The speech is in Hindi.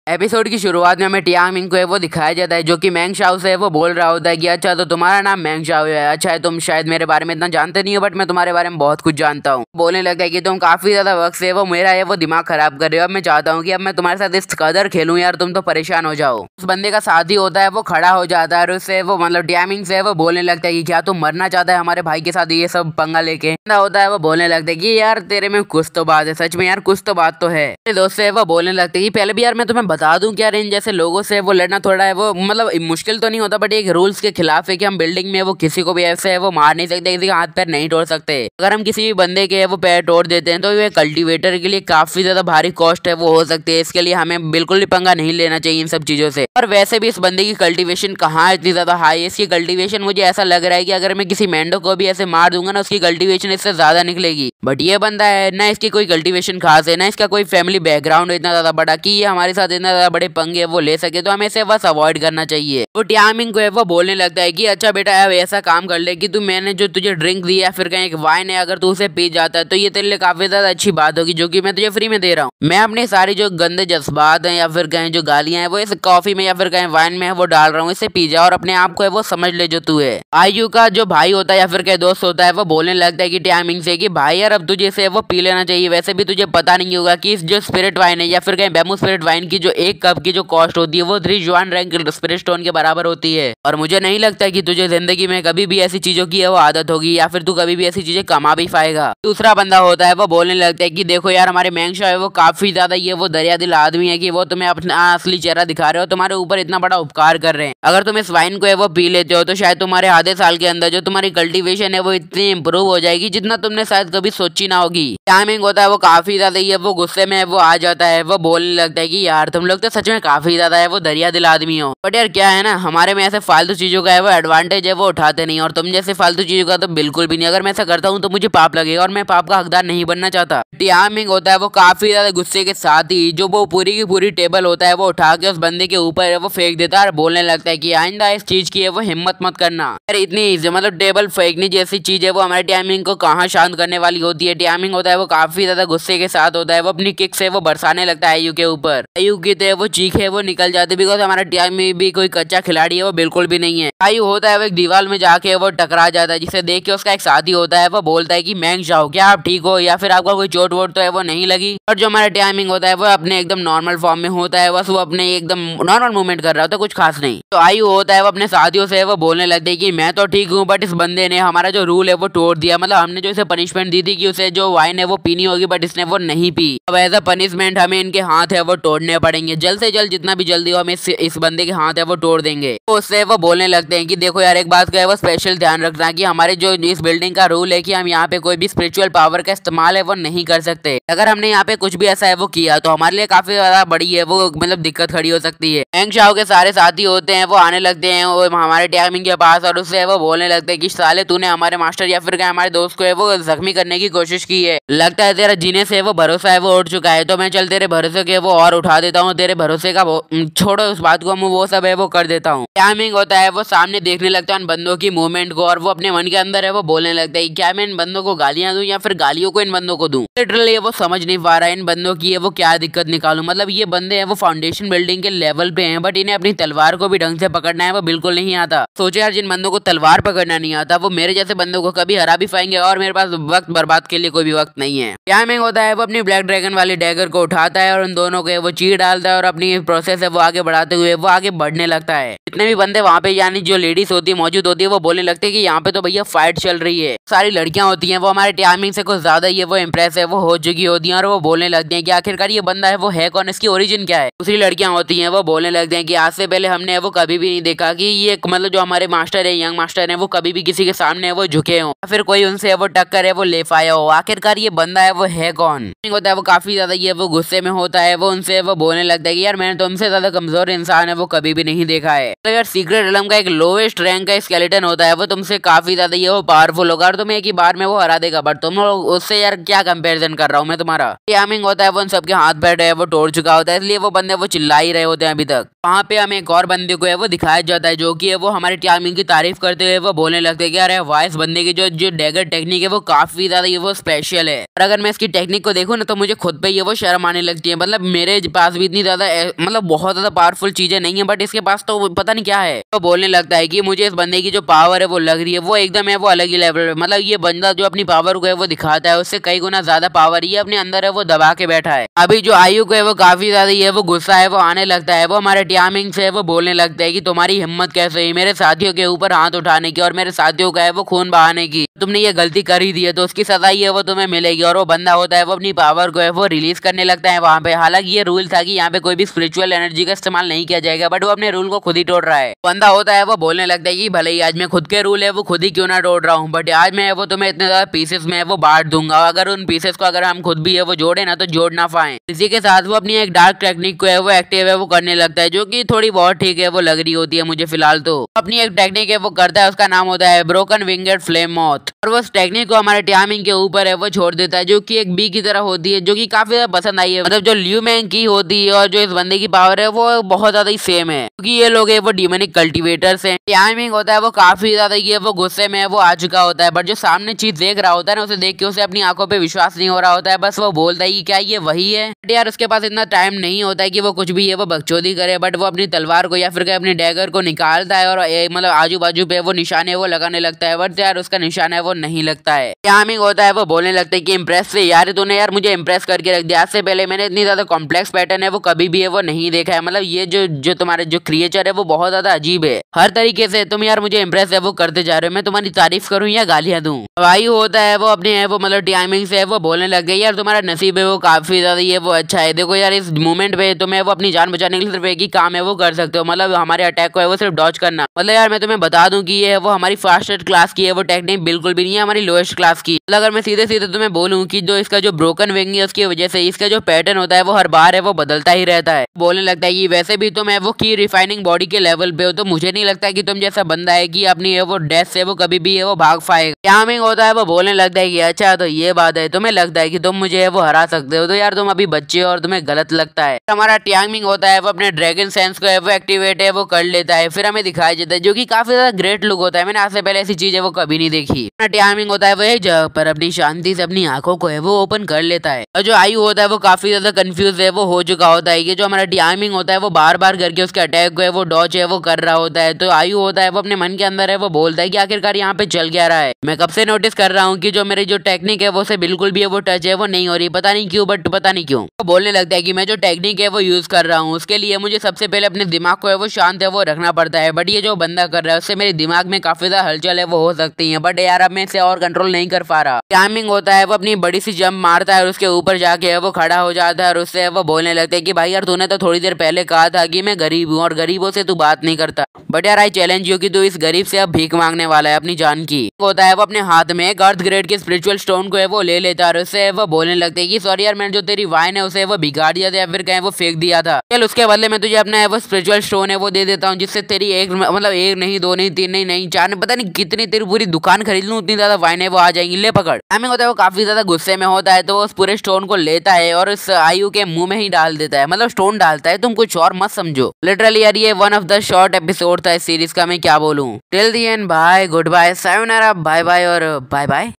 एपिसोड की शुरुआत में हमें टियांग मिंग को है वो दिखाया जाता है जो कि मैंग शाओ से वो बोल रहा होता है कि अच्छा तो तुम्हारा नाम मैंग शाओ है, अच्छा है तुम शायद मेरे बारे में इतना जानते नहीं हो बट मैं तुम्हारे बारे में बहुत कुछ जानता हूँ। बोलने लगता है कि तुम काफी ज्यादा वक्त से वो मेरा है वो दिमाग खराब कर रहे हो, अब मैं चाहता हूँ कि अब मैं तुम्हारे साथ इस कदर खेलूं यार तुम तो परेशान हो जाओ। उस बंदे का साथी होता है वो खड़ा हो जाता है और उससे वो मतलब टियांग मिंग से वो बोलने लगता है कि क्या तुम मरना चाहता है हमारे भाई के साथ ये सब पंगा लेके। होता है वो बोलने लगता है कि यार तेरे में कुछ तो बात है, सच में यार कुछ तो बात तो है। दोस्त से वो बोलने लगते हैं कि पहले भी यार मैं तुम्हें बता दूं कि यार इन जैसे लोगों से वो लड़ना थोड़ा है वो मतलब मुश्किल तो नहीं होता बट एक रूल्स के खिलाफ है कि हम बिल्डिंग में वो किसी को भी ऐसे है वो मार नहीं सकते, किसी का हाथ पैर नहीं तोड़ सकते। अगर हम किसी भी बंदे के वो पैर तोड़ देते हैं तो ये कल्टीवेटर के लिए काफी ज्यादा भारी कॉस्ट है वो हो सकती है, इसके लिए हमें बिल्कुल भी पंगा नहीं लेना चाहिए इन सब चीजों से। और वैसे भी इस बंदे की कल्टीवेशन कहाँ इतनी ज्यादा हाई है, इसकी कल्टीवेशन मुझे ऐसा लग रहा है कि अगर मैं किसी मेंढक को भी ऐसे मार दूंगा ना उसकी कल्टीवेशन इससे ज्यादा निकलेगी। बट ये बंदा है ना इसकी कोई कल्टीवेशन खास है ना इसका कोई फैमिली बैकग्राउंड इतना ज्यादा बड़ा कि ये हमारे साथ इतना ज्यादा बड़े पंगे वो ले सके, तो हमें इसे बस अवॉइड करना चाहिए। तो टियांग मिंग को वो बोलने लगता है कि अच्छा बेटा अब ऐसा काम कर ले कि तू मैंने जो तुझे ड्रिंक दिया या फिर कहीं एक वाइन है अगर तू उसे पी जाता है तो ये तेरे लिए काफी ज्यादा अच्छी बात होगी जो कि मैं तुझे फ्री में दे रहा हूँ। मैं अपनी सारी जो गंदे जज्बात हैं या फिर कहीं जो गालियां हैं वो इस कॉफी में या फिर कहीं वाइन में वो डाल रहा हूँ, इसे पी जा और अपने आप को है वो समझ ले जो तू है। आयु का जो भाई होता है या फिर कहीं दोस्त होता है वो बोलने लगता है कि टियांग मिंग से कि भाई यार अब तुझे से वो पी लेना चाहिए, वैसे भी तुझे पता नहीं होगा कि इस जो स्पिरिट वाइन है या फिर कहीं बैम्बू स्पिरिट वाइन की जो एक कप की जो कॉस्ट होती है वो 3 जुआन रैंक स्पिरिट स्टोन के बराबर होती है। और मुझे नहीं लगता कि तुझे जिंदगी में कभी भी ऐसी चीजों की वो आदत होगी या फिर तू कभी भी ऐसी चीजें कमा भी पाएगा। दूसरा बंदा होता है वो बोलने लगता है कि देखो यार हमारे मैंग शाओ है वो काफी ज्यादा ये वो दरिया दिल आदमी है कि वो तुम्हें अपना असली चेहरा दिखा रहे हो, तुम्हारे ऊपर इतना बड़ा उपकार कर रहे हैं। अगर तुम इस वाइन को है वो पी लेते हो तो शायद तुम्हारे आधे साल के अंदर जो तुम्हारी कल्टीवेशन है वो इतनी इंप्रूव हो जाएगी जितना तुमने शायद कभी सोची ना होगी। टियांग मिंग होता है वो काफी ज्यादा ये वो गुस्से में वो आ जाता है, वो बोलने लगता है कि यार तुम लोग तो सच में काफी ज्यादा है वो दरिया दिल आदमी हो, बट यार क्या है ना हमारे में ऐसे फालतू चीजों का है वो एडवांटेज है वो उठाते नहीं और तुम जैसे फालतू चीजों का तो बिल्कुल भी नहीं। अगर मैं ऐसा करता हूँ तो मुझे पाप लगेगा और मैं पाप का हकदार नहीं बनना चाहता। टियांग मिंग होता है वो काफी ज्यादा गुस्से के साथ ही जो वो पूरी की पूरी टेबल होता है वो उठा के उस बंदे के ऊपर वो फेंक देता है और बोलने लगता है कि आइंदा इस चीज की है वो हिम्मत मत करना। यार इतनी मतलब टेबल फेंकने जैसी चीज है वो हमारे टियांग मिंग को कहाँ शांत करने वाली होती है। टियांग मिंग होता है वो काफी ज्यादा गुस्से के साथ होता है, वो अपनी किक से वो बरसाने लगता है आयु के ऊपर। आयु की तो वो चीखे वो निकल जाती बिकॉज हमारा टियांग मिंग भी कोई कच्चा खिलाड़ी है वो बिल्कुल भी नहीं है। आयु होता है वो एक दीवार में जाके वो टकरा जाता है जिसे देख के उसका एक साथी होता है वो बोलता है कि मैंग शाओ क्या आप ठीक हो या फिर आपका कोई चोट वोट तो है वो नहीं लगी। और जो हमारा टियांग मिंग होता है वो अपने एकदम नॉर्मल फॉर्म में होता है, बस वो अपने एकदम नॉर्मल मूवमेंट कर रहा होता है, कुछ खास नहीं। तो आयु होता है वो अपने साथियों से वो बोलने लगते हैं कि मैं तो ठीक हूँ बट इस बंदे ने हमारा जो रूल है वो तोड़ दिया, मतलब हमने जो इसे पनिशमेंट दी थी कि उसे जो वाइन है वो पीनी होगी बट इसने वो नहीं पी। अब एज अ पनिशमेंट हमें इनके हाथ है वो तोड़ने पड़ेंगे, जल्द से जल्द जितना भी जल्दी हो हम इस बंदे के हाथ है वो तोड़ देंगे। तो उससे वो बोलने लगते हैं कि देखो यार एक बात का है वो स्पेशल ध्यान रखना कि हमारे जो इस बिल्डिंग का रूल है कि हम यहाँ पे कोई भी स्पिरिचुअल पावर का इस्तेमाल है वो नहीं कर सकते। अगर हमने यहाँ पे कुछ भी ऐसा है वो किया तो हमारे लिए काफी ज्यादा बड़ी है वो मतलब दिक्कत खड़ी हो सकती है। मैंग शाओ के सारे साथी होते हैं वो आने लगते हैं वो हमारे टियांग मिंग के पास और उससे वो बोलने लगते हैं कि साले तूने हमारे मास्टर या फिर हमारे दोस्त को है वो जख्मी करने की कोशिश की है, लगता है तेरा जीने से वो भरोसा है वो उठ चुका है, तो मैं चल तेरे भरोसे के वो और उठा देता हूँ, तेरे भरोसे का छोड़ो उस बात को, वो सब है वो कर देता हूँ। टियांग मिंग होता है वो सामने देखने लगता है उन बंदों की मूवमेंट को और वो अपने मन के अंदर है वो बोलने लगता है क्या मैं इन बंदों को गालियां दूं या फिर गालियों को इन बंदों को दूं। लिटरली वो समझ नहीं पा रहा है इन बंदों की है वो क्या दिक्कत निकालूं, मतलब ये बंदे हैं वो फाउंडेशन बिल्डिंग के लेवल पे हैं बट इन्हें अपनी तलवार को भी ढंग से पकड़ना है वो बिल्कुल नहीं आता। सोचे यार जिन बंदों को तलवार पकड़ना नहीं आता वो मेरे जैसे बंदों को कभी हरा भी पाएंगे और मेरे पास वक्त बर्बाद के लिए कोई भी वक्त नहीं है। टियांग मिंग होता है वो अपनी ब्लैक ड्रैगन वाली डैगर को उठाता है और उन दोनों को वो चीर डालता है और अपनी प्रोसेस है वो आगे बढ़ाते हुए वो आगे बढ़ने लगता है। जितने भी बंदे वहाँ पे यानी जो लेडीज होती है मौजूद होती है वो बोलने लगते हैं कि यहाँ पे तो भैया फाइट चल रही है। सारी लड़कियां होती हैं वो हमारे टियांग मिंग से कुछ ज्यादा ये वो इम्प्रेस है वो हो चुकी होती हैं और वो बोलने लगती हैं कि आखिरकार ये बंदा है वो है कौन, इसकी ओरिजिन क्या है। दूसरी लड़कियां होती हैं वो बोलने लगते हैं कि आज से पहले हमने वो कभी भी नहीं देखा कि ये मतलब जो हमारे मास्टर है यंग मास्टर है वो कभी भी किसी के सामने वो झुके हो फिर कोई उनसे वो टक्कर है वो ले पाया हो, आखिरकार ये बंदा है वो है कौन। होता है वो काफी ज्यादा ये वो गुस्से में होता है वो उनसे वो बोलने लगता है कि यार मैंने तुमसे ज्यादा कमजोर इंसान है वो कभी भी नहीं देखा है। तो यार सीक्रेट रिलम का एक लोएस्ट रैंक का स्केलेटन होता है वो तुमसे काफी ज्यादा ये वो पावरफुल होगा और तुम्हें एक ही बार में वो हरा देगा, बट तुम लोग उससे यार क्या कंपैरिजन कर रहा हूँ मैं तुम्हारा। टियांग मिंग होता है वो उन सबके हाथ पैर है वो तोड़ चुका होता है, इसलिए वो बंदे वो चिल्ला ही रहे होते हैं अभी तक। वहाँ पे हमें एक और बंदे को है वो दिखाया जाता है जो कि है वो हमारे टियांग मिंग की तारीफ करते हुए वो बोलने लगते हैं कि यार वाइस बंदे की जो डैगर टेक्निक है वो काफी ज्यादा ये वो स्पेशल है और अगर मैं इसकी टेक्निक को देखूँ ना तो मुझे खुद पे ये वो शर्म आने लगती है, मतलब मेरे पास भी इतनी इतनी ज्यादा मतलब बहुत ज्यादा पावरफुल चीजें नहीं है, बट इसके पास तो पता नहीं क्या है। तो बोलने लगता है कि मुझे इस बंदे की जो पावर है वो लग रही है वो एकदम है वो अलग ही लेवल पे, मतलब ये बंदा जो अपनी पावर को है वो दिखाता है उससे कई गुना ज्यादा पावर ये अपने अंदर है वो दबा के बैठा है। अभी जो आयु को है वो काफी ज्यादा ये वो गुस्सा है वो आने लगता है। वो हमारे टियामिंग से वो बोलने लगता है कि तुम्हारी हिम्मत कैसे हुई मेरे साथियों के ऊपर हाथ उठाने की और मेरे साथियों का है वो खून बहाने की, तुमने ये गलती कर ही दी है तो उसकी सजा है वो तुम्हें मिलेगी। और वो बंदा होता है वो अपनी पावर को है वो रिलीज करने लगता है वहाँ पे। हालांकि ये रूल था कि यहाँ पे कोई भी स्पिरिचुअल एनर्जी का इस्तेमाल नहीं किया जाएगा, बट वो अपने रूल को खुद ही तोड़ रहा है। बंदा होता है वो बोलने लगता है कि भले ही आज मैं खुद के रूल है वो खुद ही क्यों ना तोड़ रहा हूँ, बट आज मैं वो तुम्हें इतने ज्यादा पीसेस में वो बांट दूंगा। अगर उन पीसेस को अगर हम खुद भी है वो जोड़े ना तो जोड़ ना पाए। इसी के साथ वो अपनी एक डार्क टेक्निक को है वो एक्टिव है वो करने लगता है, जो कि थोड़ी बहुत ठीक है वो लग रही होती है मुझे फिलहाल। तो अपनी एक टेक्निक है वो करता है, उसका नाम होता है ब्रोकन विंगेड फ्लेम मॉथ, और वो उस टेक्निक को हमारे टियामिंग के ऊपर है वो छोड़ देता है, जो कि एक बी की तरह होती है, जो कि काफी ज्यादा पसंद आई है। मतलब जो ल्यू मैंग की होती है और जो इस बंदे की पावर है वो बहुत ज्यादा ही सेम है, क्योंकि ये लोग है वो डिमोनिक कल्टिवेटर्स हैं। टियामिंग होता है वो काफी ज्यादा ये वो गुस्से में वो आ चुका होता है, बट जो सामने चीज देख रहा होता है ना उसे देख के उसे अपनी आंखों पे विश्वास नहीं हो रहा होता है। बस वो बोलता है कि क्या ये वही है, बट यार उसके पास इतना टाइम नहीं होता है कि वो कुछ भी है वो बकचोदी करे। बट वो अपनी तलवार को या फिर अपनी डैगर को निकालता है और मतलब आजू बाजू पे वो निशाने वो लगाने लगता है, बट यार उसका निशान है वो नहीं लगता है। टियामिंग होता है वो बोलने लगता है कि इम्प्रेस से यार तूने यार मुझे इम्प्रेस करके रख दिया। आज से पहले मैंने इतनी ज्यादा कॉम्प्लेक्स पैटर्न है वो कभी भी है वो नहीं देखा है। मतलब ये जो तुम्हारे जो क्रिएचर है वो बहुत ज्यादा अजीब है, हर तरीके से तुम यार मुझे इम्प्रेस है वो करते जा रहे हो। मैं तुम्हारी तारीफ करूं या गालियां दूं। भाई होता है वो अपने है वो मतलब टियामिंग से वो बोलने लग गई यार तुम्हारा नसीब है वो काफी ज्यादा ये वो अच्छा है। देखो यार इस मोमेंट पे तुम्हें वो अपनी जान बचाने के लिए सिर्फ एक ही काम है वो कर सकते हो, मतलब हमारे अटैक को है वो सिर्फ डॉज करना। मतलब यार मैं तुम्हें बता दूं कि ये है वो हमारी फास्टेस्ट क्लास की है वो टेक्निक बिल्कुल भी नहीं है हमारी लोएस्ट क्लास की। अगर मैं सीधे सीधे तुम्हें बोलूं कि जो इसका जो ब्रोकन विंग है उसकी वजह से इसका जो पैटर्न होता है वो हर बार है वो बदलता ही रहता है। बोलने लगता है कि वैसे भी तुम है वो की रिफाइनिंग बॉडी के लेवल पे हो, तो मुझे नहीं लगता कि तुम जैसा बंदा है कि अपनी है वो डेथ से वो कभी भी है वो भाग पाएगा। टियामिंग होता है वो बोलने लगता है कि अच्छा तो ये बात है, तुम्हें लगता है कि तुम मुझे है वो हरा सकते हो, तो यार तुम अभी बच्चे हो और तुम्हें गलत लगता है। हमारा टियामिंग होता है वो अपने ड्रैगन सेंस को है वो एक्टिवेट है वो कर लेता है, फिर हमें दिखाई देता है, जो कि काफी ज्यादा ग्रेट लुक होता है। मैंने आज से पहले ऐसी चीज है वो कभी नहीं देखी। टियामिंग होता है वो एक जगह पर अपनी शांति से अपनी आंखों को है वो ओपन कर लेता है, और जो आयु होता है वो काफी ज्यादा कंफ्यूज है वो हो चुका होता है। ये जो हमारा टियामिंग होता है वो बार बार करके उसके अटैक को है वो डॉच है वो कर रहा होता है। तो आयु होता है वो अपने मन के अंदर है वो बोलता है कि आखिरकार यहाँ पे चल क्या रहा है। मैं कब से नोटिस कर रहा हूँ कि जो मेरी जो टेक्निक है वो से बिल्कुल भी है वो टच है वो नहीं हो रही, पता नहीं क्यों, बट पता नहीं क्यों। वो बोलने लगता है कि मैं जो टेक्निक है वो यूज कर रहा हूँ उसके लिए मुझे सबसे पहले अपने दिमाग को है वो शांत है वो रखना पड़ता है, बट ये जो बंदा कर रहा है उससे मेरे दिमाग में काफी ज्यादा हलचल है वो हो सकती है, बट यार अब मैं इसे और कंट्रोल नहीं कर पा रहा। टियामिंग होता है वो अपनी बड़ी सी जंप मारता है और उसके ऊपर जाके वो खड़ा हो जाता है और उससे वो बोलने लगता है कि भाई यार तूने तो थोड़ी देर पहले कहा था कि मैं गरीब हूँ और गरीबों से तू बात नहीं करता, बट यार आई चैलेंज यू कि तू इस गरीब से अब भीख मांगने वाला है अपनी जान की। होता है वो अपने हाथ में एक अर्थ ग्रेड के स्पिरिचुअल स्टोन को है वो ले लेता है और उससे वो बोलने लगता है कि सॉरी यार मैंने जो तेरी वाइन है उसे वो बिगाड़ दिया था या फिर कहीं वो फेंक दिया था, चल उसके बदले में तुझे अपना वो स्पिरिचुअल स्टोन है वो दे देता हूँ, जिससे तेरी एक मतलब एक नहीं दो नहीं तीन नहीं चार पता नहीं कितनी तेरी पूरी दुकान खरीद लूँ उतनी ज्यादा वाइन है वो आ जाएंगी, ले पकड़। हमें होता है वो काफी ज्यादा गुस्से में होता है तो वो उस पूरे स्टोन को लेता है और उस आयु के मुंह में ही डाल देता है, मतलब स्टोन डालता है, तुम कुछ और मत समझो। लिटरली यार ये one of the short episode था इस सीरीज का, मैं क्या बोलूं। Till the end bye, good bye, सायोनारा, बाय बाय और बाय बाय।